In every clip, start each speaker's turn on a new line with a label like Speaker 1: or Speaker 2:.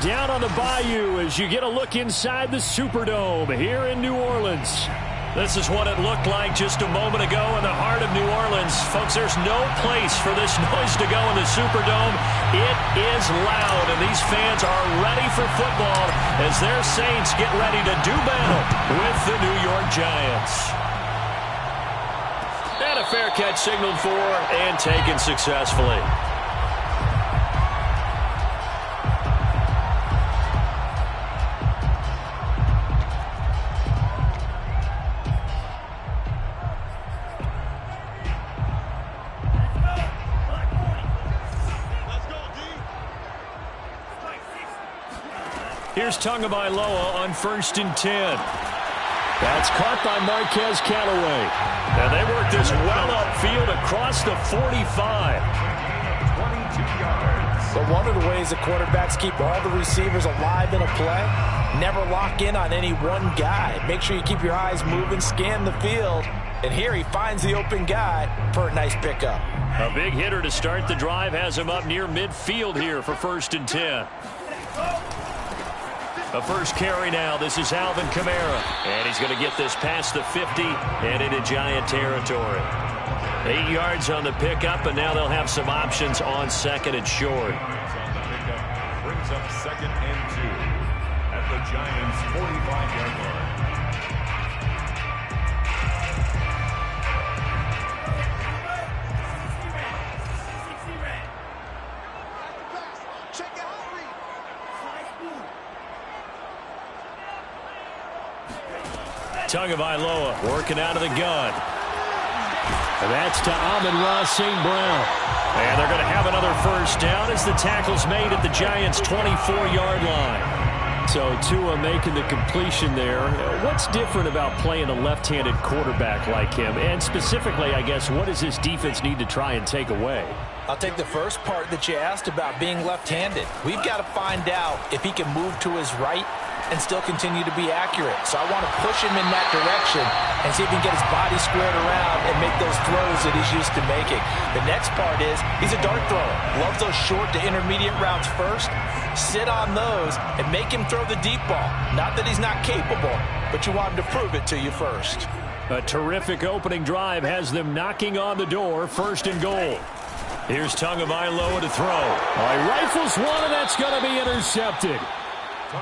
Speaker 1: down on the bayou as you get a look inside the Superdome here in New Orleans. This is what it looked like just a moment ago in the heart of New Orleans. Folks, there's no place for this noise to go in the Superdome. It is loud, and these fans are ready for football as their Saints get ready to do battle with the New York Giants. And a fair catch signaled for and taken successfully. Here's Tagovailoa on 1st and 10. That's caught by Marquez Callaway. And they work this well upfield across the 45.
Speaker 2: 22 yards.
Speaker 3: But one of the ways the quarterbacks keep all the receivers alive in a play, never lock in on any one guy. Make sure you keep your eyes moving, scan the field. And here he finds the open guy for a nice pickup.
Speaker 1: A big hitter to start the drive has him up near midfield here for 1st and 10. The first carry now. This is Alvin Kamara. And he's going to get this past the 50 and into Giant territory. 8 yards on the pickup, and now they'll have some options on 2nd and short.
Speaker 2: Brings up 2nd and 2 at the Giants' 45-yard line.
Speaker 1: Tagovailoa working out of the gun. And that's to Amon-Ra St. Brown. And they're going to have another first down as the tackle's made at the Giants' 24-yard line. So Tua making the completion there. What's different about playing a left-handed quarterback like him? And specifically, I guess, what does this defense need to try and take away?
Speaker 3: I'll take the first part that you asked about being left-handed. We've got to find out if he can move to his right and still continue to be accurate. So I want to push him in that direction and see if he can get his body squared around and make those throws that he's used to making. The next part is he's a dart thrower. Loves those short to intermediate routes first. Sit on those and make him throw the deep ball. Not that he's not capable, but you want him to prove it to you first.
Speaker 1: A terrific opening drive has them knocking on the door. 1st and goal. Here's Tagovailoa to throw. He rifles one, and that's going to be intercepted.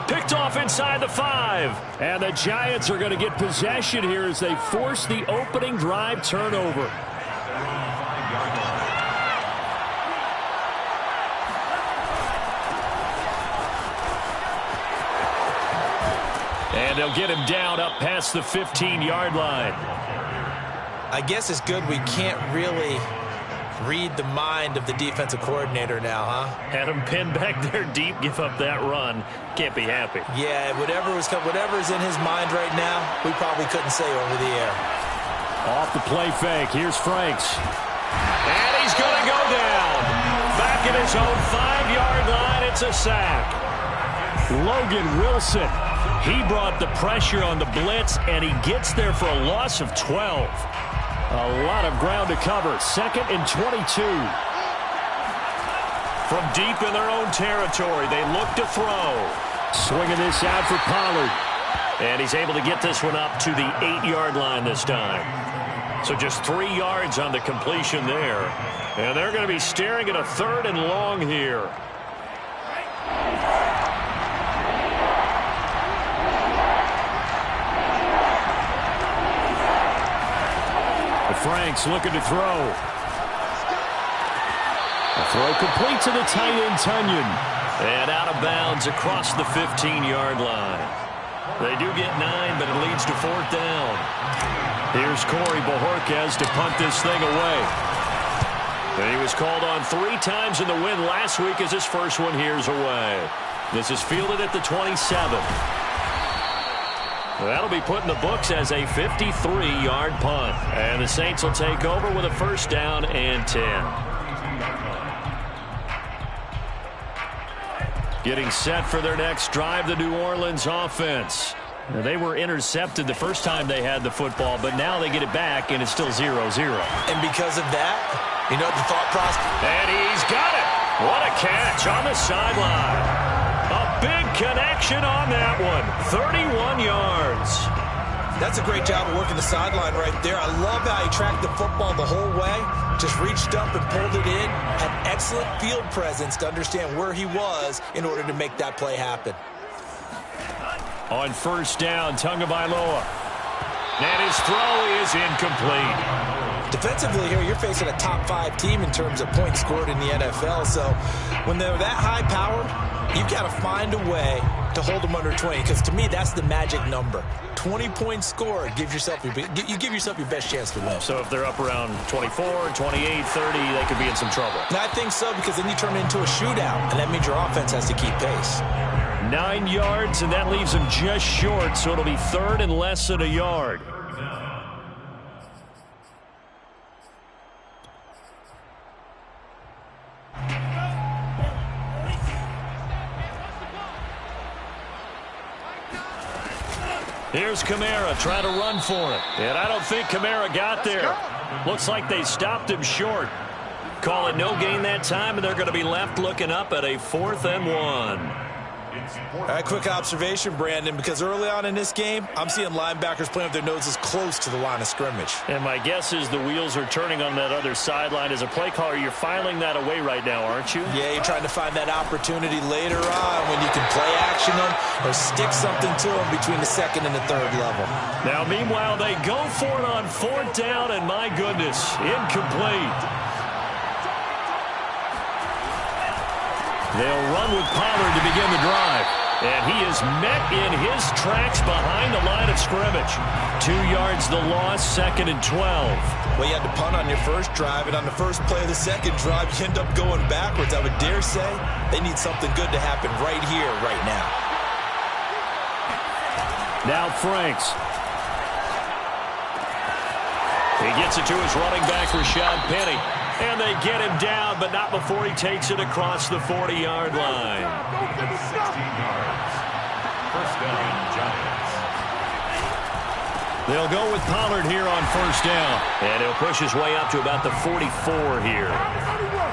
Speaker 1: Picked off inside the 5. And the Giants are going to get possession here as they force the opening drive turnover. And they'll get him down up past the 15-yard line.
Speaker 3: I guess it's good we can't really read the mind of the defensive coordinator now, huh?
Speaker 1: Had him pinned back there deep, give up that run. Can't be happy.
Speaker 3: Yeah, whatever's in his mind right now, we probably couldn't say over the air.
Speaker 1: Off the play fake, here's Franks. And he's going to go down. Back at his own 5-yard line, it's a sack. Logan Wilson, he brought the pressure on the blitz, and he gets there for a loss of 12. A lot of ground to cover. 2nd and 22. From deep in their own territory, they look to throw. Swinging this out for Pollard. And he's able to get this one up to the 8-yard line this time. So just 3 yards on the completion there. And they're going to be staring at a 3rd and long here. Franks looking to throw. A throw complete to the tight end, Tunyon. And out of bounds across the 15-yard line. They do get 9, but it leads to 4th down. Here's Corey Bojorquez to punt this thing away. And he was called on 3 times in the win last week as his first one here's away. This is fielded at the 27. That'll be put in the books as a 53-yard punt. And the Saints will take over with a 1st down and 10. Getting set for their next drive, the New Orleans offense. Now, they were intercepted the first time they had the football, but now they get it back, and it's still 0-0.
Speaker 3: And because of that, you know the thought process.
Speaker 1: And he's got it. What a catch on the sideline. A big connection on that one. 31 yards.
Speaker 3: That's a great job of working the sideline right there. I love how he tracked the football the whole way. Just reached up and pulled it in. Had excellent field presence to understand where he was in order to make that play happen.
Speaker 1: On first down, Tagovailoa. And his throw is incomplete.
Speaker 3: Defensively here, you're facing a top 5 team in terms of points scored in the NFL. So when they're that high-powered, you've got to find a way to hold them under 20. Because to me, that's the magic number. 20 points scored, you give yourself your best chance to win.
Speaker 1: So if they're up around 24, 28, 30, they could be in some trouble.
Speaker 3: And I think so, because then you turn it into a shootout, and that means your offense has to keep pace.
Speaker 1: 9 yards, and that leaves them just short, so it'll be third and less than a yard. Here's Kamara trying to run for it. And I don't think Kamara got there. Looks like they stopped him short. Call it no gain that time, and they're going to be left looking up at a 4th and 1.
Speaker 3: All right, quick observation, Brandon, because early on in this game, I'm seeing linebackers playing with their noses close to the line of scrimmage.
Speaker 1: And my guess is the wheels are turning on that other sideline. As a play caller, you're filing that away right now, aren't you?
Speaker 3: Yeah, you're trying to find that opportunity later on when you can play action them or stick something to them between the 2nd and the 3rd level.
Speaker 1: Now, meanwhile, they go for it on 4th down, and my goodness, incomplete. They'll run with Pollard to begin the drive. And he is met in his tracks behind the line of scrimmage. 2 yards the loss, 2nd and 12.
Speaker 3: Well, you had to punt on your first drive, and on the first play of the second drive, you end up going backwards. I would dare say they need something good to happen right here, right now.
Speaker 1: Now Franks. He gets it to his running back, Rashad Penny. And they get him down, but not before he takes it across the 40-yard line.
Speaker 2: 16 yards. First down, Giants.
Speaker 1: They'll go with Pollard here on first down. And he'll push his way up to about the 44 here.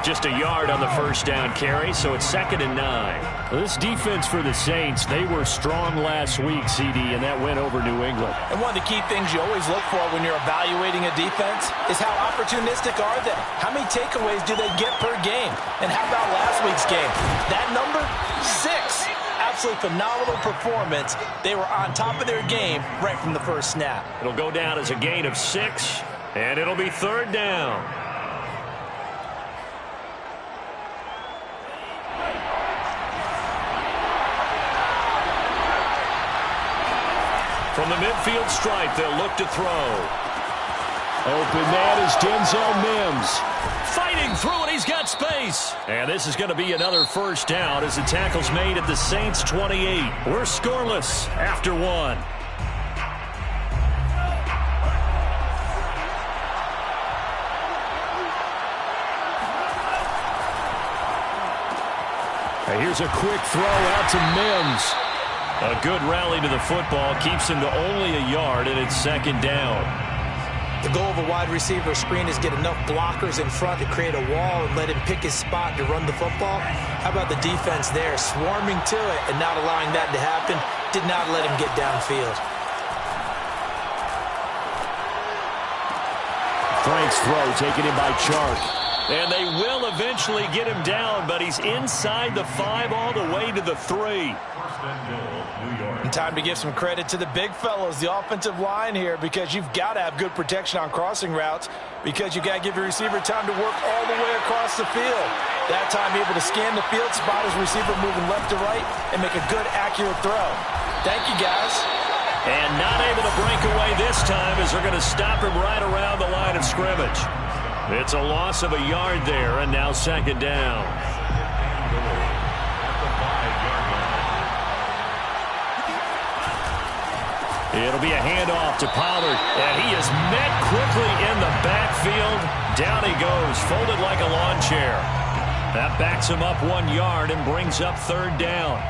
Speaker 1: Just a yard on the first down carry, so it's 2nd and 9. This defense for the Saints, they were strong last week, CD, and that went over New England.
Speaker 3: And one of the key things you always look for when you're evaluating a defense is how opportunistic are they? How many takeaways do they get per game? And how about last week's game? That number, 6. Absolutely phenomenal performance. They were on top of their game right from the first snap.
Speaker 1: It'll go down as a gain of 6, and it'll be 3rd down. From the midfield stripe, they'll look to throw. Open man is Denzel Mims. Fighting through it, he's got space. And this is going to be another first down as the tackle's made at the Saints' 28. We're scoreless after 1. Here's a quick throw out to Mims. A good rally to the football keeps him to only a yard, and it's 2nd down.
Speaker 3: The goal of a wide receiver screen is get enough blockers in front to create a wall and let him pick his spot to run the football. How about the defense there, swarming to it and not allowing that to happen? Did not let him get downfield.
Speaker 1: Frank's throw taken in by Chark. And they will eventually get him down, but he's inside the 5 all the way to the 3.
Speaker 3: And time to give some credit to the big fellows, the offensive line here, because you've got to have good protection on crossing routes because you've got to give your receiver time to work all the way across the field. That time able to scan the field, spot his receiver moving left to right, and make a good, accurate throw. Thank you, guys.
Speaker 1: And not able to break away this time as they're going to stop him right around the line of scrimmage. It's a loss of a yard there, and now 2nd down. It'll be a handoff to Pollard, and he is met quickly in the backfield. Down he goes, folded like a lawn chair. That backs him up 1 yard and brings up 3rd down.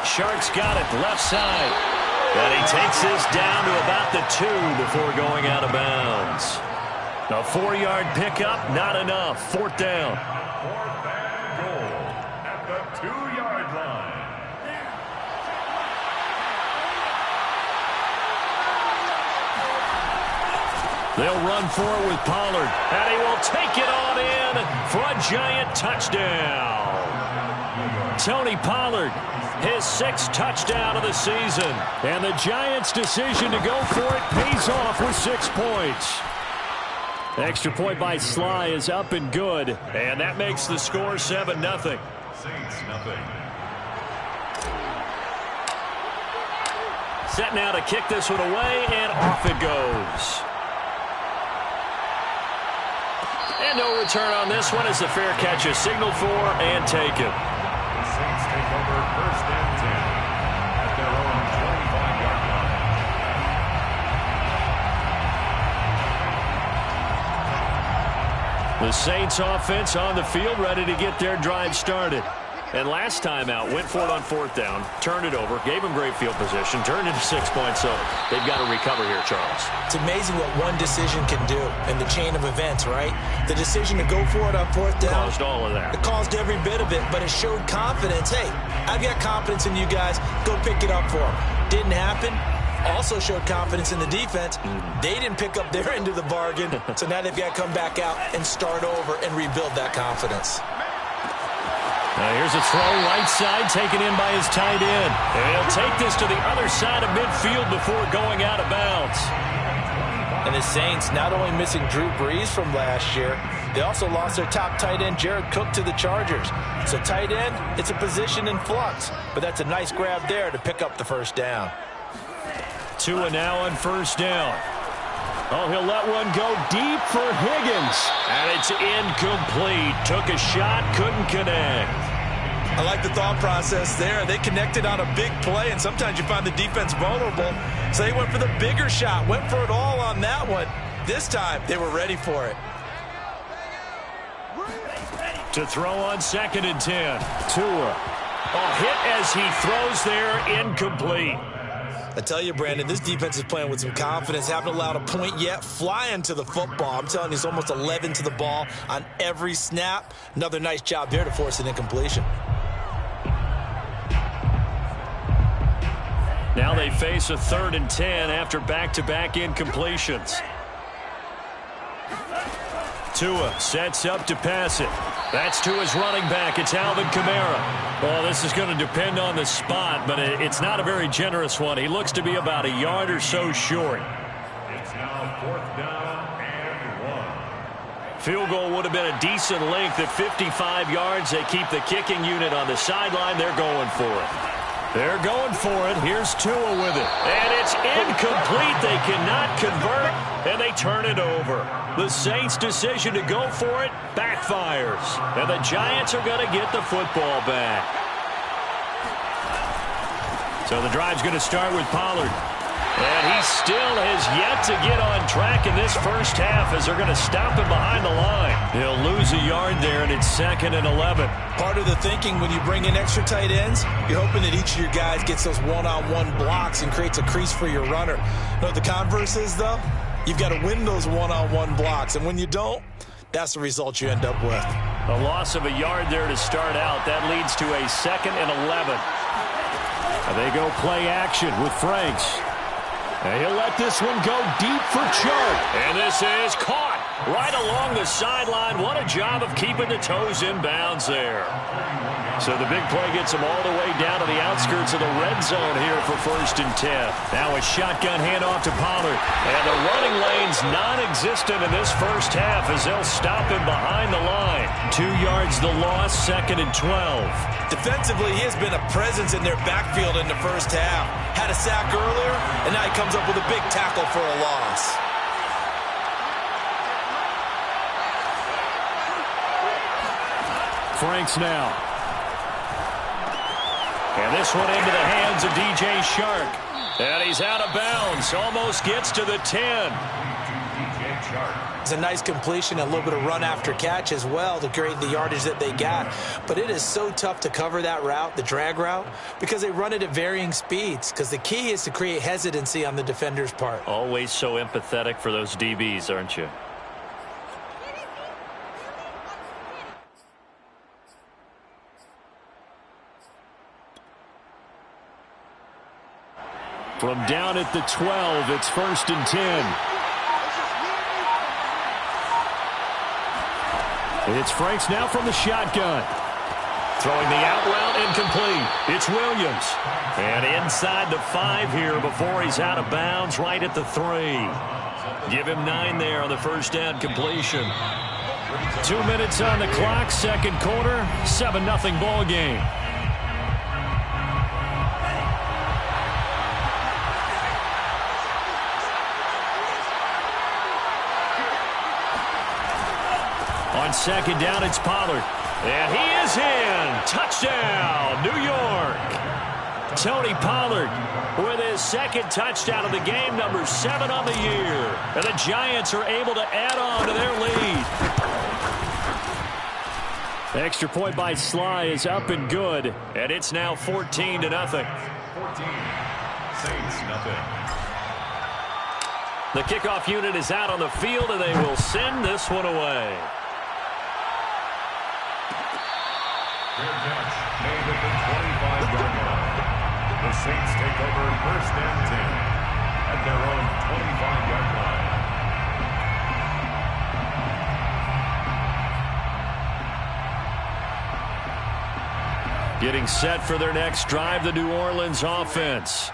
Speaker 1: Shark's got it, left side. And he takes this down to about the 2 before going out of bounds. A 4-yard pickup, not enough. 4th down.
Speaker 2: 4th and goal at the 2-yard line.
Speaker 1: They'll run for it with Pollard, and he will take it on in for a giant touchdown. Tony Pollard, his 6th touchdown of the season. And the Giants' decision to go for it pays off with 6 points. Extra point by Sly is up and good, and that makes the score 7-0.
Speaker 2: Saints nothing.
Speaker 1: Set now to kick this one away, and off it goes. And no return on this one as the fair catch is signaled for and taken.
Speaker 2: The Saints take over 1st and 10 at their own 25-yard line.
Speaker 1: The Saints offense on the field, ready to get their drive started. And last time out, went for it on 4th down, turned it over, gave them great field position, turned into 6 points, so they've got to recover here, Charles.
Speaker 3: It's amazing what one decision can do in the chain of events, right? The decision to go for it on 4th down.
Speaker 1: Caused all of that.
Speaker 3: It caused every bit of it, but it showed confidence. Hey, I've got confidence in you guys. Go pick it up for them. Didn't happen. Also showed confidence in the defense. They didn't pick up their end of the bargain, so now they've got to come back out and start over and rebuild that confidence.
Speaker 1: Now here's a throw right side taken in by his tight end. And he'll take this to the other side of midfield before going out of bounds.
Speaker 3: And the Saints not only missing Drew Brees from last year, they also lost their top tight end, Jared Cook, to the Chargers. So tight end, it's a position in flux. But that's a nice grab there to pick up the 1st down.
Speaker 1: Tua now on 1st down. Oh, he'll let one go deep for Higgins. And it's incomplete. Took a shot, couldn't connect.
Speaker 3: I like the thought process there. They connected on a big play, and sometimes you find the defense vulnerable. So they went for the bigger shot, went for it all on that one. This time, they were ready for it.
Speaker 1: To throw on 2nd and 10. Tua. Oh, hit as he throws there, incomplete.
Speaker 3: I tell you, Brandon, this defense is playing with some confidence. Haven't allowed a point yet. Flying to the football. I'm telling you, it's almost 11 to the ball on every snap. Another nice job there to force an incompletion.
Speaker 1: Now they face a 3rd and 10 after back-to-back incompletions. Tua sets up to pass it. That's to his running back. It's Alvin Kamara. Well, this is going to depend on the spot, but it's not a very generous one. He looks to be about a yard or so short.
Speaker 2: It's now 4th down and 1.
Speaker 1: Field goal would have been a decent length at 55 yards. They keep the kicking unit on the sideline. They're going for it. They're going for it. Here's Tua with it. And it's incomplete. They cannot convert, and they turn it over. The Saints' decision to go for it backfires. And the Giants are going to get the football back. So the drive's going to start with Pollard. And he still has yet to get on track in this 1st half as they're going to stop him behind the line. He'll lose a yard there, and it's 2nd and 11.
Speaker 3: Part of the thinking when you bring in extra tight ends, you're hoping that each of your guys gets those one-on-one blocks and creates a crease for your runner. You know what the converse is, though? You've got to win those one-on-one blocks, and when you don't, that's the result you end up with.
Speaker 1: A loss of a yard there to start out. That leads to a 2nd and 11. And they go play action with Franks. And he'll let this one go deep for Chark. And this is caught right along the sideline. What a job of keeping the toes in bounds there. So the big play gets them all the way down to the outskirts of the red zone here for 1st and 10. Now a shotgun handoff to Pollard. And the running lane's non-existent in this 1st half as they'll stop him behind the line. 2 yards the loss, 2nd and 12.
Speaker 3: Defensively, he has been a presence in their backfield in the 1st half. Had a sack earlier, and now he comes up with a big tackle for a loss.
Speaker 1: Franks now. And this one into the hands of DJ Chark. And he's out of bounds. Almost gets to the 10.
Speaker 2: chart.
Speaker 3: It's a nice completion, a little bit of run after catch as well to create the yardage that they got. But it is so tough to cover that route, the drag route, because they run it at varying speeds. Because the key is to create hesitancy on the defender's part.
Speaker 1: Always so empathetic for those DBs, aren't you? From down at the 12, it's 1st and 10. It's Franks now from the shotgun. Throwing the out route incomplete. It's Williams. And inside the 5 here before he's out of bounds right at the 3. Give him 9 there on the first down completion. 2 minutes on the clock, second quarter, 7-0 ball game. On second down, it's Pollard. And he is in. Touchdown, New York. Tony Pollard with his second touchdown of the game, number 7 on the year. And the Giants are able to add on to their lead. The extra point by Sly is up and good. And it's now 14-0.
Speaker 2: 14. Saints, nothing.
Speaker 1: The kickoff unit is out on the field, and they will send this one away.
Speaker 2: Fair catch made at the 25-yard line. The Saints take over 1st and 10 at their own 25-yard line.
Speaker 1: Getting set for their next drive, the New Orleans offense.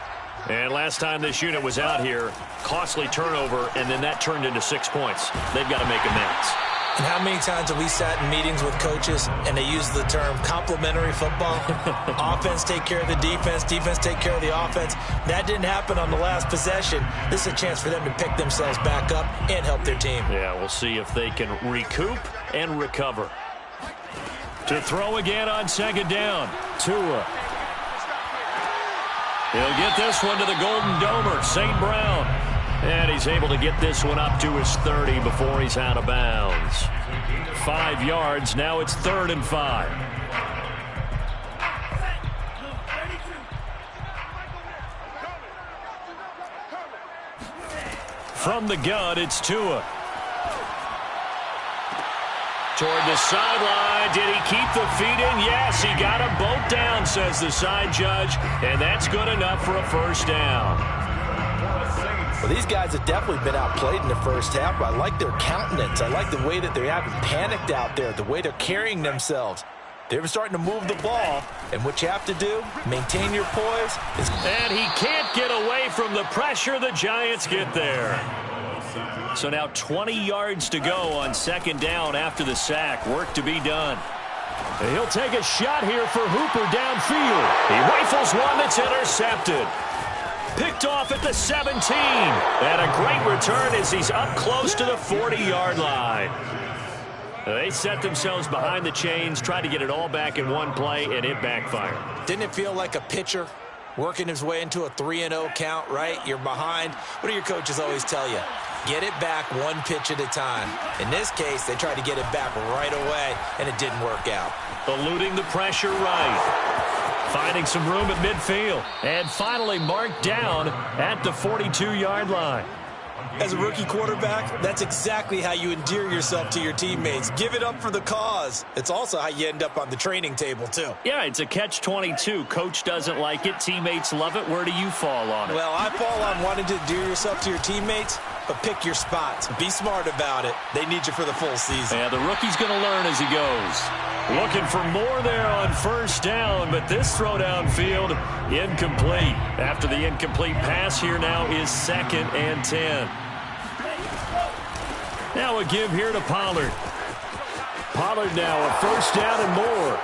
Speaker 1: And last time this unit was out here, costly turnover, and then that turned into 6 points. They've got to make amends.
Speaker 3: And how many times have we sat in meetings with coaches and they use the term complementary football? Offense take care of the defense, defense take care of the offense. That didn't happen on the last possession. This is a chance for them to pick themselves back up and help their team.
Speaker 1: Yeah, we'll see if they can recoup and recover. To throw again on second down, Tua. He'll get this one to the Golden Domer, St. Brown. And he's able to get this one up to his 30 before he's out of bounds. 5 yards. Now it's 3rd and 5. From the gun, it's Tua. Toward the sideline. Did he keep the feet in? Yes, he got them both down, says the side judge. And that's good enough for a first down.
Speaker 3: Well, these guys have definitely been outplayed in the first half, but I like their countenance. I like the way that they haven't panicked out there, the way they're carrying themselves. They're starting to move the ball, and what you have to do, maintain your poise.
Speaker 1: And he can't get away from the pressure. The Giants get there. So now 20 yards to go on second down after the sack. Work to be done. He'll take a shot here for Hooper downfield. He rifles one that's intercepted. Picked off at the 17. And a great return as he's up close to the 40-yard line. They set themselves behind the chains, tried to get it all back in one play, and it backfired.
Speaker 3: Didn't it feel like a pitcher working his way into a 3-0 count, right? You're behind. What do your coaches always tell you? Get it back one pitch at a time. In this case, they tried to get it back right away, and it didn't work out.
Speaker 1: Eluding the pressure right. Finding some room at midfield. And finally marked down at the 42-yard line.
Speaker 3: As a rookie quarterback, that's exactly how you endear yourself to your teammates. Give it up for the cause. It's also how you end up on the training table, too.
Speaker 1: Yeah, it's a catch-22. Coach doesn't like it. Teammates love it. Where do you fall on it?
Speaker 3: Well, I fall on wanting to endear yourself to your teammates, but pick your spots. Be smart about it. They need you for the full season.
Speaker 1: Yeah, the rookie's going to learn as he goes. Looking for more there on first down, but this throw downfield, incomplete. After the incomplete pass, here now is 2nd and 10. Now a give here to Pollard. Pollard now a first down and more.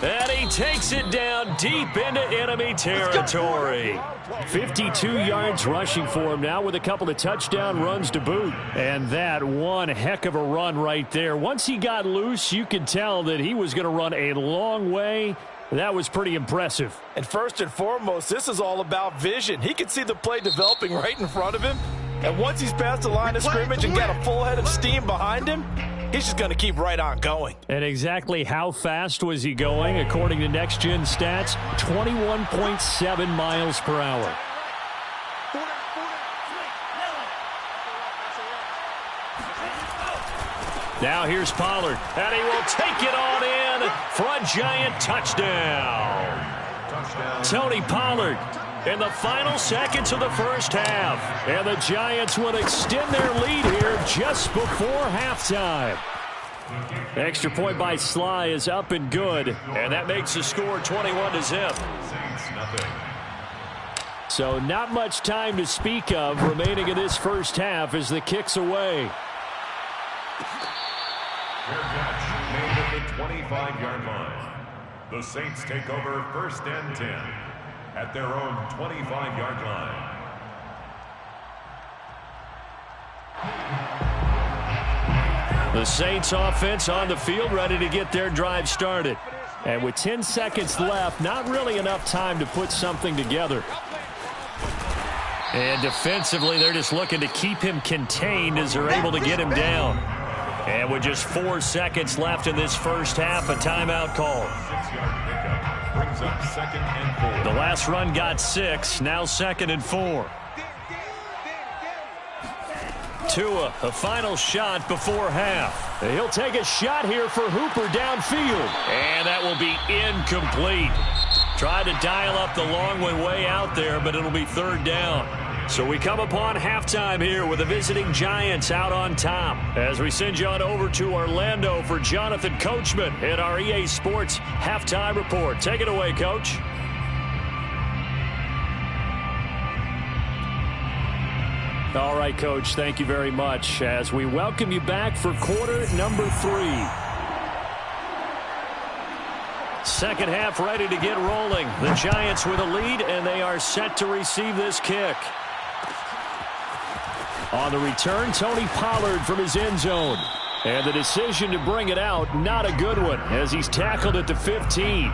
Speaker 1: And he takes it down deep into enemy territory. 52 yards rushing for him now with a couple of touchdown runs to boot. And that one heck of a run right there. Once he got loose, you could tell that he was going to run a long way. That was pretty impressive.
Speaker 3: And first and foremost, this is all about vision. He could see the play developing right in front of him, And once he's past the line of scrimmage and got a full head of steam behind him, he's just going to keep right on going.
Speaker 1: And exactly how fast was he going? According to Next Gen Stats, 21.7 miles per hour. Now here's Pollard, and he will take it on in for a Giant touchdown. Tony Pollard in the final seconds of the first half. And the Giants will extend their lead here just before halftime. Extra point by Sly is up and good, and that makes the score 21-0. So not much time to speak of remaining in this first half as the kick's away.
Speaker 2: Fair catch made at the 25-yard line. The Saints take over 1st and 10 at their own 25-yard line.
Speaker 1: The Saints offense on the field ready to get their drive started. And with 10 seconds left, not really enough time to put something together. And defensively, they're just looking to keep him contained as they're able to get him down. And with just 4 seconds left in this first half, a timeout call.
Speaker 2: 6-yard pickup brings up 2nd and 4.
Speaker 1: The last run got 6, now 2nd and 4. Tua, a final shot before half. He'll take a shot here for Hooper downfield. And that will be incomplete. Tried to dial up the long one way out there, but it'll be 3rd down. So we come upon halftime here with the visiting Giants out on top. As we send you on over to Orlando for Jonathan Coachman in our EA Sports Halftime Report. Take it away, Coach. All right, Coach, thank you very much as we welcome you back for quarter number 3. Second half ready to get rolling. The Giants with a lead, and they are set to receive this kick. On the return, Tony Pollard from his end zone. And the decision to bring it out, not a good one, as he's tackled at the 15.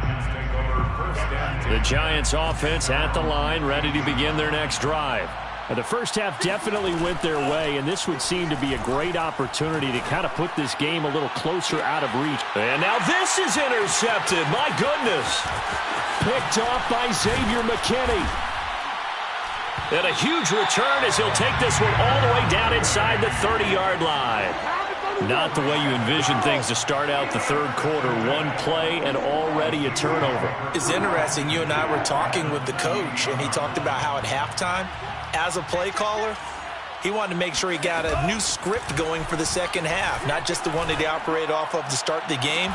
Speaker 1: The Giants offense at the line, ready to begin their next drive. The first half definitely went their way, and this would seem to be a great opportunity to kind of put this game a little closer out of reach. And now this is intercepted. My goodness. Picked off by Xavier McKinney. And a huge return as he'll take this one all the way down inside the 30-yard line. Not the way you envision things to start out the third quarter. One play and already a turnover.
Speaker 3: It's interesting. You and I were talking with the coach, and he talked about how at halftime, as a play caller, he wanted to make sure he got a new script going for the second half, not just the one that he operated off of to start the game.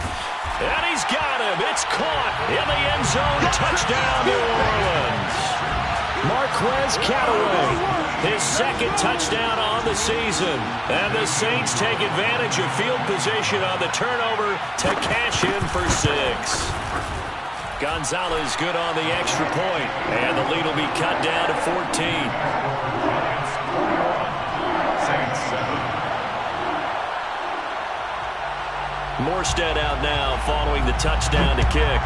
Speaker 1: And he's got him. It's caught in the end zone. Touchdown, New Orleans. Marquez Callaway, his second touchdown on the season. And the Saints take advantage of field position on the turnover to cash in for 6. Gonzalez good on the extra point. And the lead will be cut down to 14.
Speaker 2: Saints 7.
Speaker 1: Morstead out now following the touchdown to kick.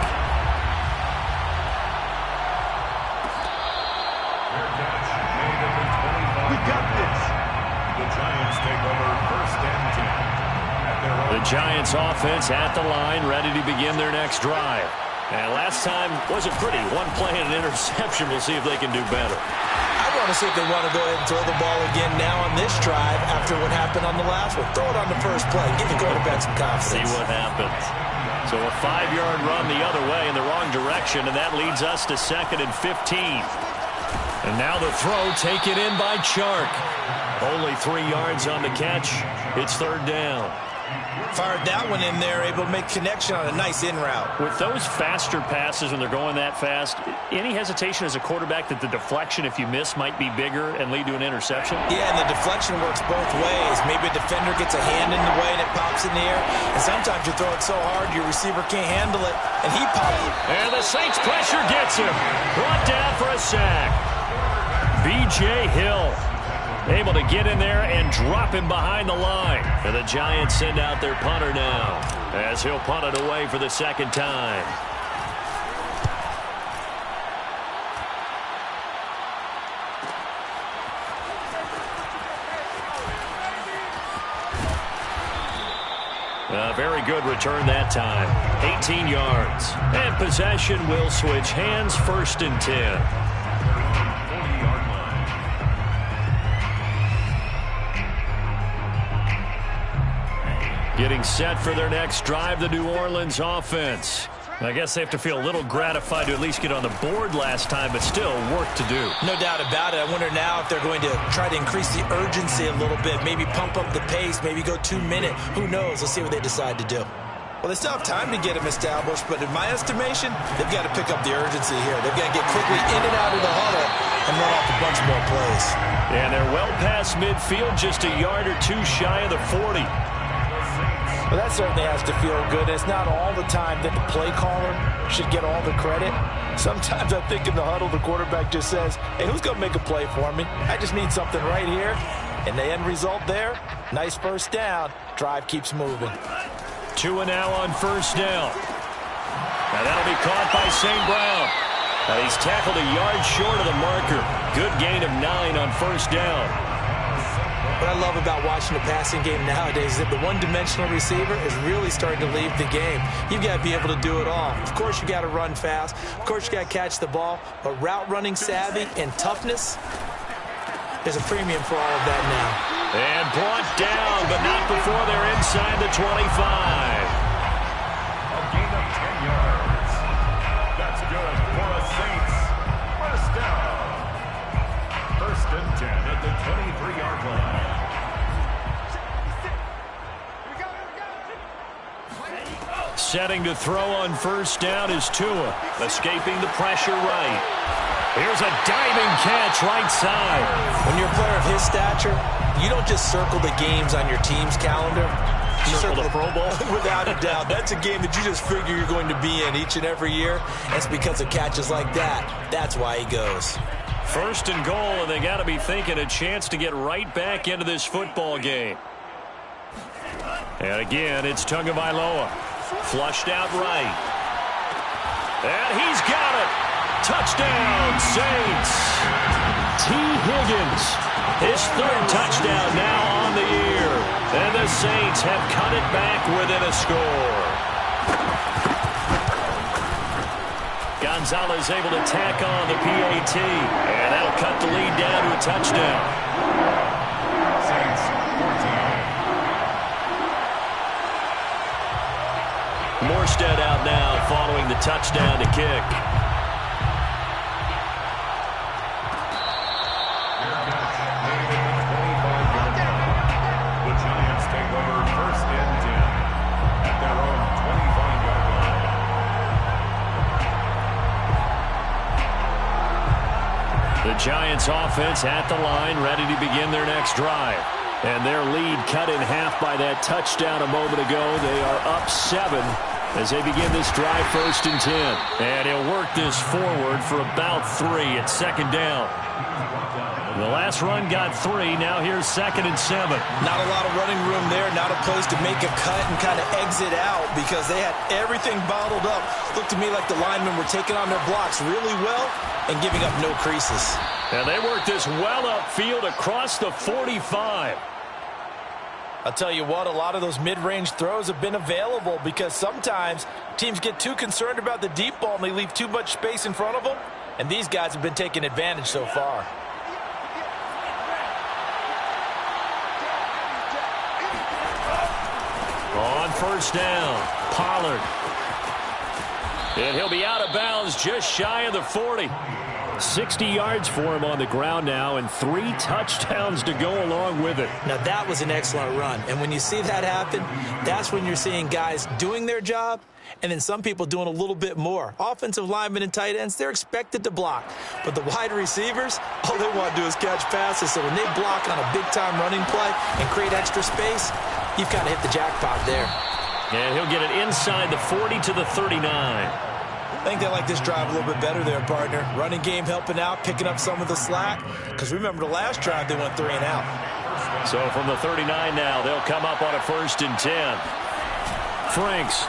Speaker 1: The Giants offense at the line, ready to begin their next drive. And last time wasn't pretty. One play and an interception. We'll see if they can do better.
Speaker 3: I want to see if they want to go ahead and throw the ball again now on this drive after what happened on the last one. Throw it on the first play. Give the quarterback some confidence.
Speaker 1: See what happens. So a 5-yard run the other way in the wrong direction, and that leads us to 2nd and 15. And now the throw taken in by Chark. Only 3 yards on the catch. It's 3rd down.
Speaker 3: Fired that one in there, able to make connection on a nice in route.
Speaker 1: With those faster passes when they're going that fast, any hesitation as a quarterback that the deflection, if you miss, might be bigger and lead to an interception?
Speaker 3: Yeah, and the deflection works both ways. Maybe a defender gets a hand in the way and it pops in the air. And sometimes you throw it so hard your receiver can't handle it, and he pops it.
Speaker 1: And the Saints pressure gets him. Brought down for a sack. B.J. Hill able to get in there and drop him behind the line. And the Giants send out their punter now as he'll punt it away for the second time. A very good return that time. 18 yards. And possession will switch hands, 1st and 10. Getting set for their next drive, the New Orleans offense. I guess they have to feel a little gratified to at least get on the board last time, but still work to do.
Speaker 3: No doubt about it. I wonder now if they're going to try to increase the urgency a little bit, maybe pump up the pace, maybe go 2-minute. Who knows? Let's see what they decide to do. Well, they still have time to get him established, but in my estimation, they've got to pick up the urgency here. They've got to get quickly in and out of the huddle and run off a bunch more plays.
Speaker 1: And they're well past midfield, just a yard or two shy of the 40.
Speaker 3: Well, that certainly has to feel good. It's not all the time that the play caller should get all the credit. Sometimes I think in the huddle, the quarterback just says, hey, who's going to make a play for me? I just need something right here. And the end result there, nice first down. Drive keeps moving.
Speaker 1: 2 and now on 1st down. Now that'll be caught by St. Brown. Now he's tackled a yard short of the marker. Good gain of 9 on 1st down.
Speaker 3: What I love about watching the passing game nowadays is that the one-dimensional receiver is really starting to leave the game. You've got to be able to do it all. Of course, you got to run fast. Of course, you got to catch the ball. But route running savvy and toughness, there's a premium for all of that now.
Speaker 1: And brought down, but not before they're inside the 25.
Speaker 2: A gain of 10 yards. That's good for a Saints. 1st down. 1st and 10 at the 23-yard line.
Speaker 1: Setting to throw on 1st down is Tua, escaping the pressure right. Here's a diving catch right side.
Speaker 3: When you're a player of his stature, you don't just circle the games on your team's calendar. You
Speaker 1: circle the Pro Bowl?
Speaker 3: Without a doubt. That's a game that you just figure you're going to be in each and every year. It's because of catches like that. That's why he goes.
Speaker 1: 1st and goal, and they got to be thinking a chance to get right back into this football game. And again, it's Tagovailoa. Flushed out right. And he's got it. Touchdown, Saints. T. Higgins, his 3rd touchdown now on the year. And the Saints have cut it back within a score. Gonzalez able to tack on the PAT. And that'll cut the lead down to a touchdown.
Speaker 2: Saints 14.
Speaker 1: Morstead out now following the touchdown to kick.
Speaker 2: The Giants take over 1st and 10 at their own 25-yard line.
Speaker 1: The Giants offense at the line, ready to begin their next drive. And their lead cut in half by that touchdown a moment ago. They are up 7 as they begin this drive, 1st and 10. And he'll work this forward for about 3 at 2nd down. The last run got 3. Now here's 2nd and 7.
Speaker 3: Not a lot of running room there. Not a place to make a cut and kind of exit out because they had everything bottled up. Looked to me like the linemen were taking on their blocks really well and giving up no creases.
Speaker 1: And they work this well upfield across the 45.
Speaker 3: I'll tell you what, a lot of those mid-range throws have been available because sometimes teams get too concerned about the deep ball and they leave too much space in front of them. And these guys have been taking advantage so far.
Speaker 1: On 1st down, Pollard. And he'll be out of bounds just shy of the 40. 60 yards for him on the ground now and 3 touchdowns to go along with it.
Speaker 3: Now that was an excellent run. And when you see that happen, that's when you're seeing guys doing their job and then some people doing a little bit more. Offensive linemen and tight ends, they're expected to block. But the wide receivers, all they want to do is catch passes. So when they block on a big-time running play and create extra space, you've kind of hit the jackpot there.
Speaker 1: And he'll get it inside the 40 to the 39.
Speaker 3: I think they like this drive a little bit better there, partner. Running game helping out, picking up some of the slack. Because remember the last drive, they went 3 and out.
Speaker 1: So from the 39 now, they'll come up on a 1st and 10. Franks.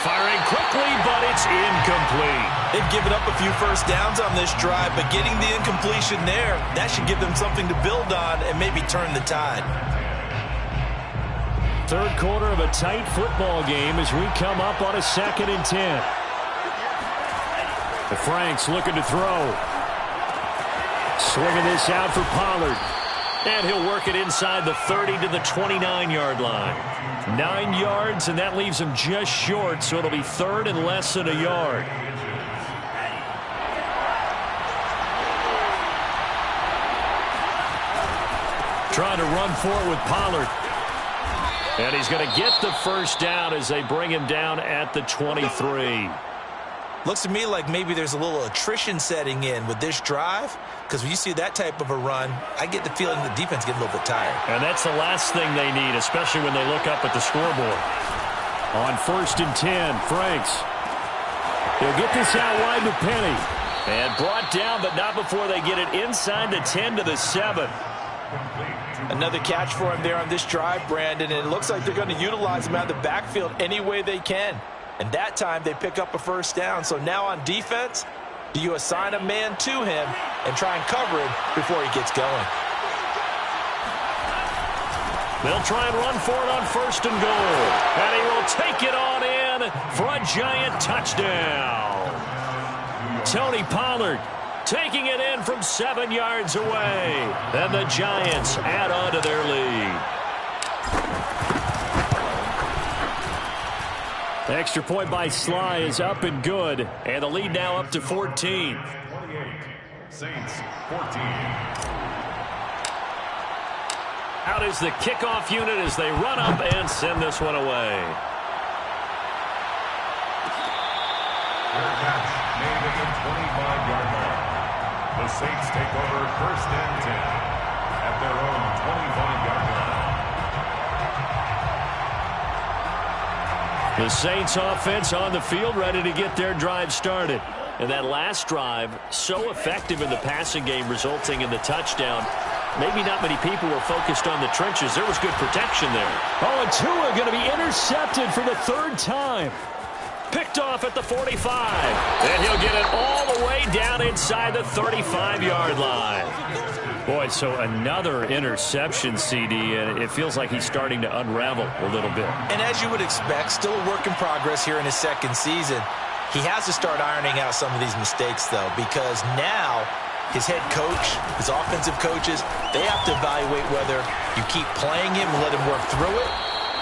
Speaker 1: Firing quickly, but it's incomplete.
Speaker 3: They've given up a few first downs on this drive, but getting the incompletion there, that should give them something to build on and maybe turn the tide.
Speaker 1: third quarter of a tight football game as we come up on a 2nd and 10. The Franks looking to throw. Swinging this out for Pollard. And he'll work it inside the 30 to the 29-yard line. 9 yards, and that leaves him just short, so it'll be 3rd and less than a yard. Trying to run for it with Pollard. And he's going to get the first down as they bring him down at the 23.
Speaker 3: Looks to me like maybe there's a little attrition setting in with this drive, because when you see that type of a run, I get the feeling the defense gets a little bit tired.
Speaker 1: And that's the last thing they need, especially when they look up at the scoreboard. On 1st and 10, Franks. He'll get this out wide to Penny. And brought down, but not before they get it inside the 10 to the 7.
Speaker 3: Another catch for him there on this drive, Brandon, and it looks like they're going to utilize him out of the backfield any way they can. And that time they pick up a first down. So now on defense, do you assign a man to him and try and cover him before he gets going?
Speaker 1: They'll try and run for it on 1st and goal. And he will take it on in for a giant touchdown. Tony Pollard taking it in from 7 yards away. And the Giants add on to their lead. Extra point by Sly is up and good. And the lead now up to 14.
Speaker 2: 28. Saints 14.
Speaker 1: Out is the kickoff unit as they run up and send this one away.
Speaker 2: Fair catch made at the 25-yard line. The Saints take over 1st and 10 at their own 25-yard line.
Speaker 1: The Saints offense on the field, ready to get their drive started. And that last drive, so effective in the passing game, resulting in the touchdown. Maybe not many people were focused on the trenches. There was good protection there. Oh, and Tua going to be intercepted for the 3rd time. Picked off at the 45. And he'll get it all the way down inside the 35-yard line. Boy, so another interception, CD, and it feels like he's starting to unravel a little bit.
Speaker 3: And as you would expect, still a work in progress here in his 2nd season. He has to start ironing out some of these mistakes, though, because now his head coach, his offensive coaches, they have to evaluate whether you keep playing him and let him work through it,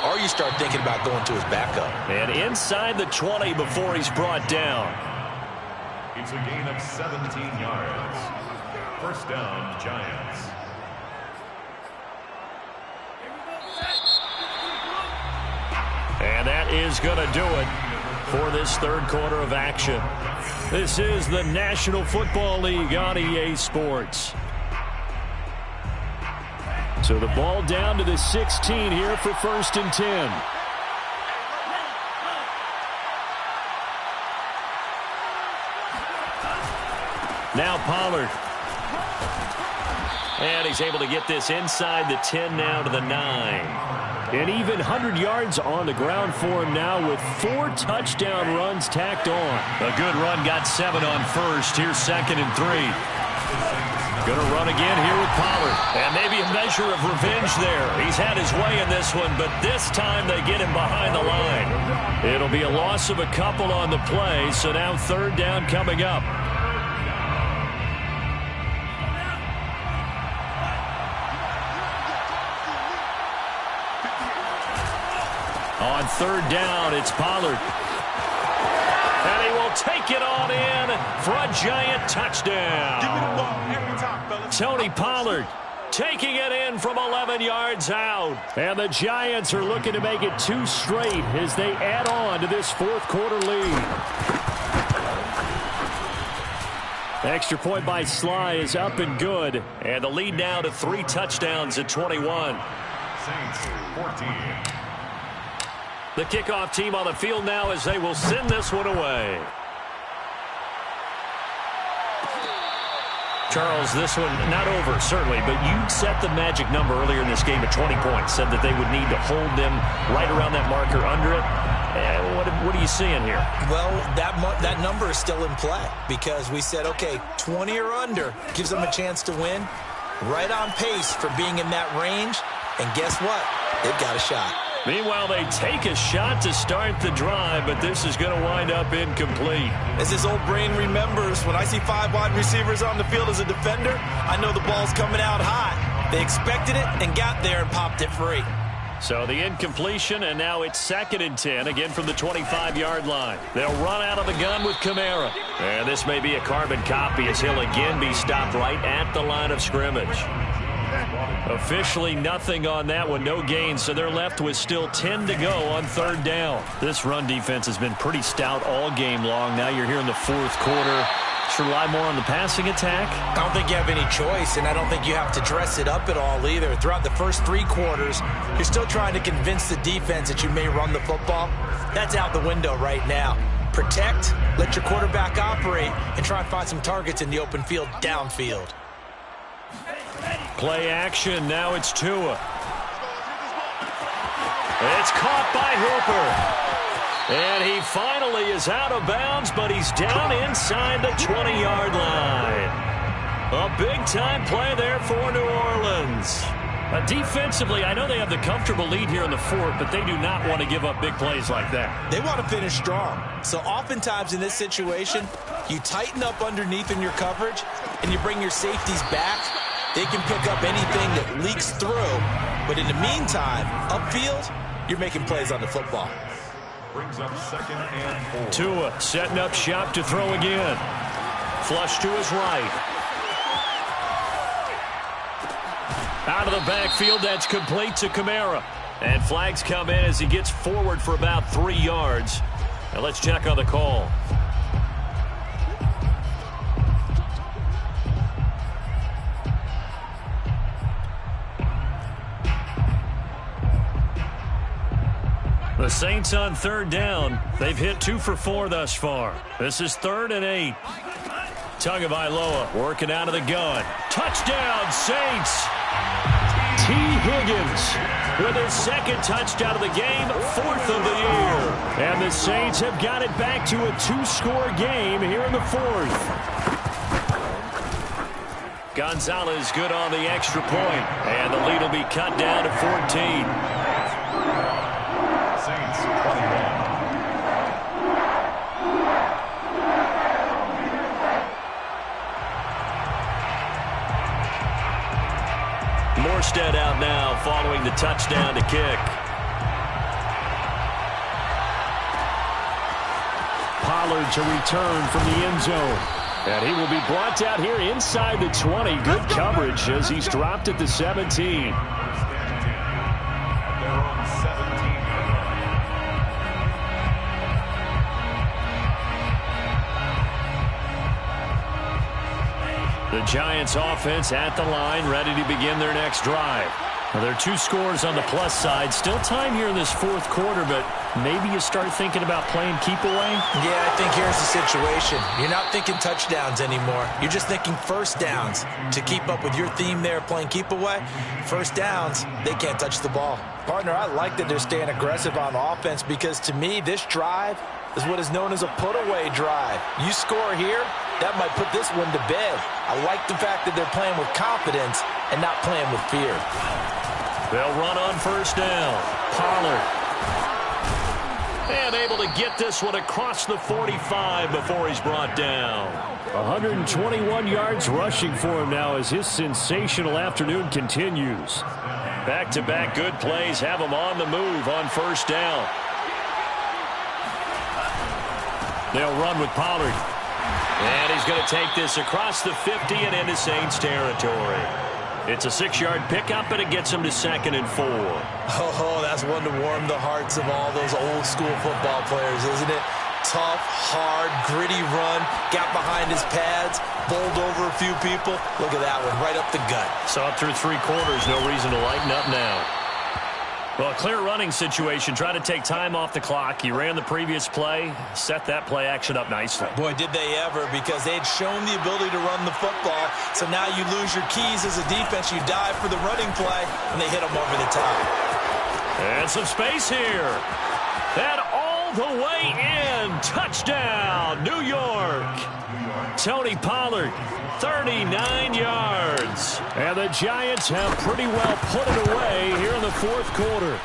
Speaker 3: or you start thinking about going to his backup.
Speaker 1: And inside the 20 before he's brought down.
Speaker 2: It's a gain of 17 yards. First down, Giants.
Speaker 1: And that is going to do it for this 3rd quarter of action. This is the National Football League on EA Sports. So the ball down to the 16 here for 1st and 10. Now Pollard. And he's able to get this inside the 10 now to the 9. And even 100 yards on the ground for him now with 4 touchdown runs tacked on. A good run, got 7 on 1st. Here's 2nd and 3. Going to run again here with Pollard. And maybe a measure of revenge there. He's had his way in this one, but this time they get him behind the line. It'll be a loss of a couple on the play, so now 3rd down coming up. On 3rd down, it's Pollard. And he will take it on in for a giant touchdown.
Speaker 4: Give me the ball every time, fellas.
Speaker 1: Tony Pollard taking it in from 11 yards out. And the Giants are looking to make it 2 straight as they add on to this 4th quarter lead. Extra point by Sly is up and good. And the lead now to 3 touchdowns at 21.
Speaker 2: Saints 14.
Speaker 1: The kickoff team on the field now as they will send this one away. Charles, this one not over, certainly, but you set the magic number earlier in this game at 20 points, said that they would need to hold them right around that marker under it. What are you seeing here?
Speaker 3: Well, that number is still in play because we said, okay, 20 or under gives them a chance to win. Right on pace for being in that range, and guess what? They've got a shot.
Speaker 1: Meanwhile, they take a shot to start the drive, but this is going to wind up incomplete.
Speaker 3: As his old brain remembers, when I see 5 wide receivers on the field as a defender, I know the ball's coming out high. They expected it and got there and popped it free.
Speaker 1: So the incompletion, and now it's 2nd and 10, again from the 25-yard line. They'll run out of the gun with Kamara. And this may be a carbon copy as he'll again be stopped right at the line of scrimmage. Officially nothing on that one, no gain, so they're left with still 10 to go on 3rd down. This run defense has been pretty stout all game long. Now you're here in the 4th quarter. Should rely more on the passing attack?
Speaker 3: I don't think you have any choice, and I don't think you have to dress it up at all either. Throughout the first 3 quarters, you're still trying to convince the defense that you may run the football. That's out the window right now. Protect, let your quarterback operate, and try and find some targets in the open field downfield.
Speaker 1: Play action, now it's Tua. It's caught by Hooper. And he finally is out of bounds, but he's down inside the 20-yard line. A big-time play there for New Orleans. Defensively, I know they have the comfortable lead here in the 4th, but they do not want to give up big plays like that.
Speaker 3: They want to finish strong. So oftentimes in this situation, you tighten up underneath in your coverage, and you bring your safeties back. They can pick up anything that leaks through. But in the meantime, upfield, you're making plays on the football.
Speaker 2: Brings up 2nd and 4.
Speaker 1: Tua setting up shop to throw again. Flush to his right. Out of the backfield, that's complete to Kamara. And flags come in as he gets forward for about 3 yards. Now let's check on the call. The Saints on 3rd down. They've hit 2 for 4 thus far. This is 3rd and 8. Tagovailoa working out of the gun. Touchdown, Saints! T. Higgins with his 2nd touchdown of the game, 4th of the year. And the Saints have got it back to a 2-score game here in the 4th. Gonzalez good on the extra point. And the lead will be cut down to 14. Morstead out now following the touchdown to kick. Pollard to return from the end zone. And he will be brought out here inside the 20. Good coverage as he's dropped at the 17. The Giants offense at the line, ready to begin their next drive. Now, there are 2 scores on the plus side. Still time here in this 4th quarter, but maybe you start thinking about playing keep away?
Speaker 3: Yeah, I think here's the situation. You're not thinking touchdowns anymore. You're just thinking first downs. To keep up with your theme there, playing keep away, first downs, they can't touch the ball. Partner, I like that they're staying aggressive on offense because to me, this drive is what is known as a put-away drive. You score here, that might put this one to bed. I like the fact that they're playing with confidence and not playing with fear.
Speaker 1: They'll run on first down. Pollard. And able to get this one across the 45 before he's brought down. 121 yards rushing for him now as his sensational afternoon continues. Back-to-back good plays have him on the move on first down. They'll run with Pollard. And he's going to take this across the 50 and into Saints territory. It's a 6-yard pickup, and it gets him to 2nd and 4.
Speaker 3: Oh, that's one to warm the hearts of all those old-school football players, isn't it? Tough, hard, gritty run, got behind his pads, bowled over a few people. Look at that one, right up the gut.
Speaker 1: Saw it through 3 quarters, no reason to lighten up now. Well, a clear running situation. Try to take time off the clock. He ran the previous play, set that play action up nicely.
Speaker 3: Boy, did they ever, because they had shown the ability to run the football. So now you lose your keys as a defense. You dive for the running play, and they hit them over the top.
Speaker 1: And some space here. And all the way in. Touchdown, New York. Tony Pollard, 39 yards. And the Giants have pretty well put it away here in the 4th quarter.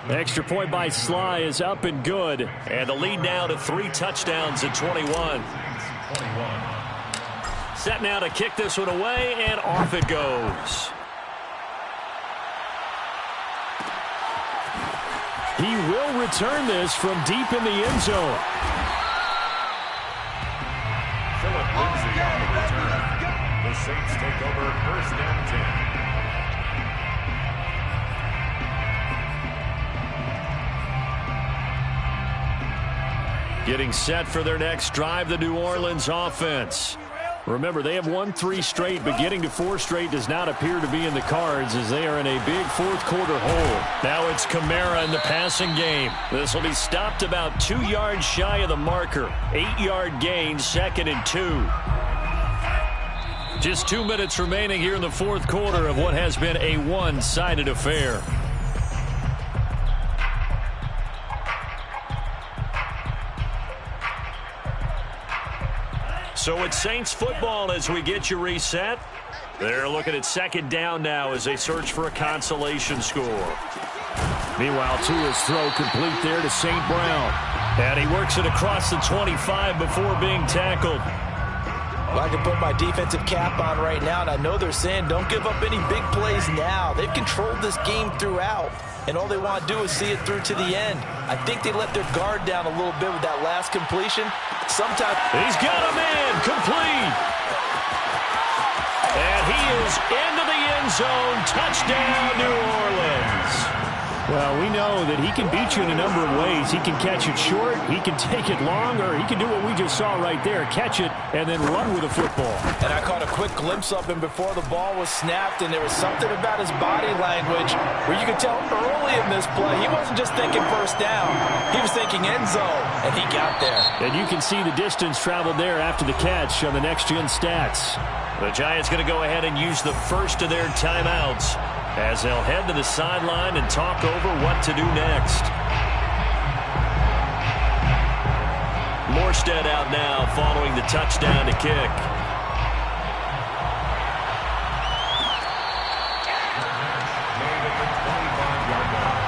Speaker 1: Extra point by Sly is up and good. And the lead now to 3 touchdowns at 21. Set now to kick this one away, and off it goes. He will return this from deep in the end zone.
Speaker 2: Phillip Lindsay on the return. The Saints take over 1st and 10.
Speaker 1: Getting set for their next drive, the New Orleans offense. Remember, they have won 3 straight, but getting to 4 straight does not appear to be in the cards as they are in a big fourth-quarter hole. Now it's Kamara in the passing game. This will be stopped about 2 yards shy of the marker. 8-yard gain, 2nd and 2. Just 2 minutes remaining here in the fourth quarter of what has been a one-sided affair. So it's Saints football as we get you reset. They're looking at 2nd down now as they search for a consolation score. Meanwhile, Tua's throw complete there to St. Brown. And he works it across the 25 before being tackled.
Speaker 3: Well, I can put my defensive cap on right now, and I know they're saying don't give up any big plays now. They've controlled this game throughout, and all they want to do is see it through to the end. I think they let their guard down a little bit with that last completion. Sometimes
Speaker 1: he's got a man complete. And he is into the end zone. Touchdown, New Orleans.
Speaker 5: Well, we know that he can beat you in a number of ways. He can catch it short, he can take it long, or he can do what we just saw right there, catch it and then run with the football.
Speaker 3: And I caught a quick glimpse of him before the ball was snapped, and there was something about his body language where you could tell early in this play he wasn't just thinking 1st down. He was thinking end zone, and he got there.
Speaker 5: And you can see the distance traveled there after the catch on the next-gen stats.
Speaker 1: The Giants going to go ahead and use the first of their timeouts as they'll head to the sideline and talk over what to do next. Morstead out now following the touchdown to kick.
Speaker 2: Made at the 25-yard line.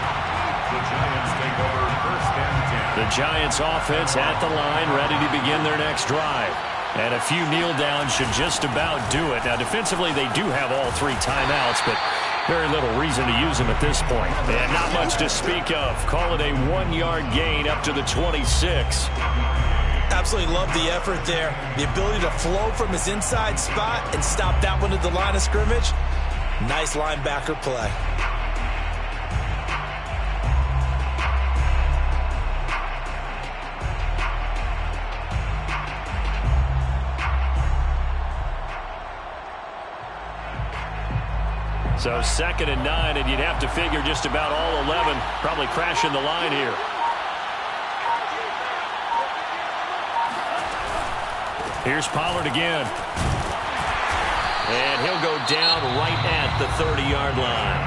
Speaker 2: The Giants take over 1st and 10.
Speaker 1: The Giants offense at the line, ready to begin their next drive. And a few kneel downs should just about do it. Now, defensively, they do have all 3 timeouts, but very little reason to use them at this point. And not much to speak of. Call it a 1-yard gain up to the 26.
Speaker 3: Absolutely love the effort there. The ability to flow from his inside spot and stop that one at the line of scrimmage. Nice linebacker play.
Speaker 1: So 2nd and 9, and you'd have to figure just about all 11 probably crashing the line here. Here's Pollard again. And he'll go down right at the 30-yard line.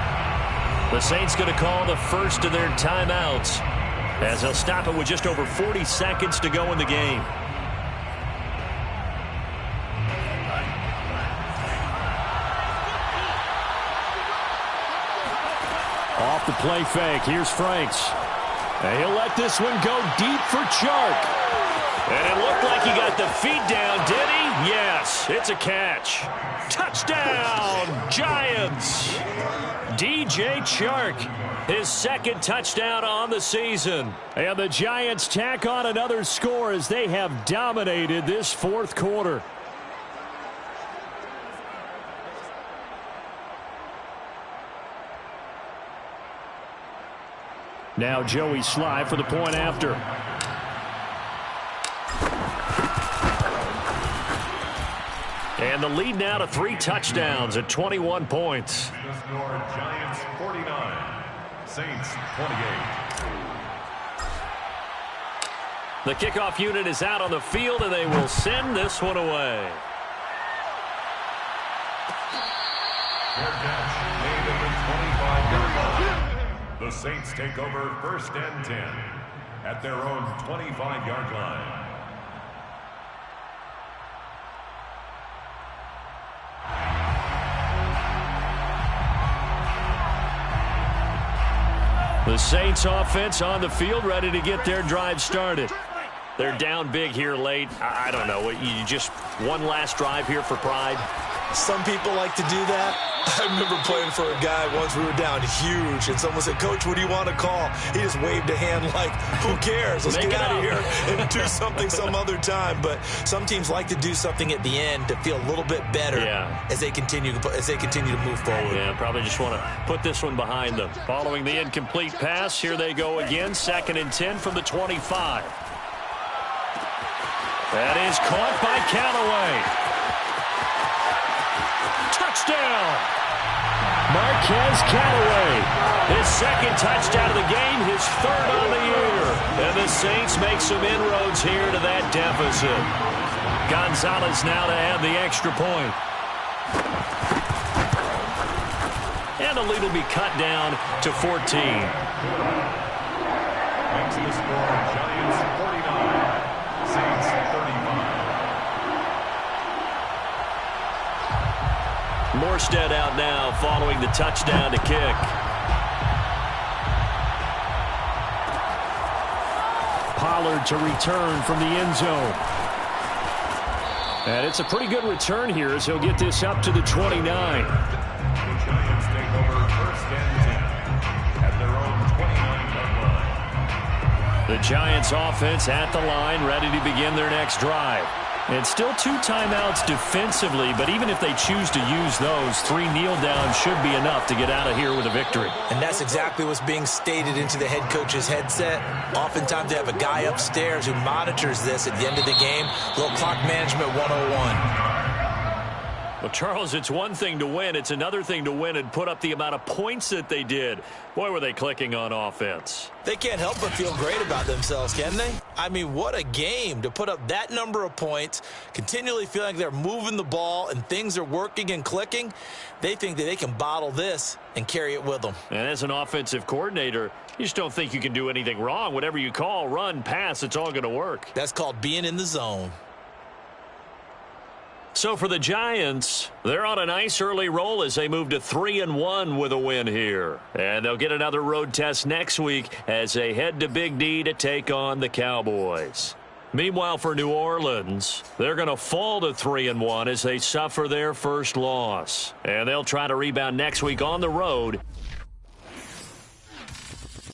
Speaker 1: The Saints going to call the first of their timeouts as they'll stop it with just over 40 seconds to go in the game.
Speaker 5: Off the play fake, here's Franks. And he'll let this one go deep for Chark.
Speaker 1: And it looked like he got the feet down, did he? Yes, it's a catch. Touchdown, Giants. DJ Chark, his 2nd touchdown on the season.
Speaker 5: And the Giants tack on another score as they have dominated this fourth quarter. Now Joey Sly for the point after.
Speaker 1: And the lead now to 3 touchdowns at 21 points.
Speaker 2: The score, Giants 49, Saints 28.
Speaker 1: The kickoff unit is out on the field, and they will send this one away.
Speaker 2: Fair catch made at the 25-yard line. The Saints take over 1st and 10 at their own 25-yard line.
Speaker 1: The Saints offense on the field, ready to get their drive started. They're down big here late. I don't know. You just one last drive here for pride?
Speaker 3: Some people like to do that. I remember playing for a guy once. We were down huge, and someone said, "Coach, what do you want to call?" He just waved a hand like, who cares? Let's get out of here and do something some other time. But some teams like to do something at the end to feel a little bit better as they continue to move forward.
Speaker 1: Yeah, probably just want to put this one behind them. Following the incomplete pass, here they go again. 2nd and 10 from the 25. That is caught by Callaway. Touchdown! Marquez Callaway. His 2nd touchdown of the game, his 3rd on the year. And the Saints make some inroads here to that deficit. Gonzalez now to have the extra point. And the lead will be cut down to 14.
Speaker 2: Makes the score Giants 49, Saints 35.
Speaker 1: Morstead out now following the touchdown to kick.
Speaker 5: Pollard to return from the end zone. And it's a pretty good return here as he'll get this up to the 29.
Speaker 2: The Giants take over 1st and 10 at their own 29-yard line.
Speaker 1: The Giants offense at the line, ready to begin their next drive. It's still 2 timeouts defensively, but even if they choose to use those, 3 kneel downs should be enough to get out of here with a victory.
Speaker 3: And that's exactly what's being stated into the head coach's headset. Oftentimes they have a guy upstairs who monitors this at the end of the game. A little clock management 101.
Speaker 1: Well, Charles, it's one thing to win. It's another thing to win and put up the amount of points that they did. Boy, were they clicking on offense.
Speaker 3: They can't help but feel great about themselves, can they? I mean, what a game to put up that number of points, continually feeling like they're moving the ball and things are working and clicking. They think that they can bottle this and carry it with them.
Speaker 1: And as an offensive coordinator, you just don't think you can do anything wrong. Whatever you call, run, pass, it's all going to work.
Speaker 3: That's called being in the zone.
Speaker 1: So for the Giants, they're on a nice early roll as they move to 3-1 with a win here. And they'll get another road test next week as they head to Big D to take on the Cowboys. Meanwhile, for New Orleans, they're going to fall to 3-1 as they suffer their first loss. And they'll try to rebound next week on the road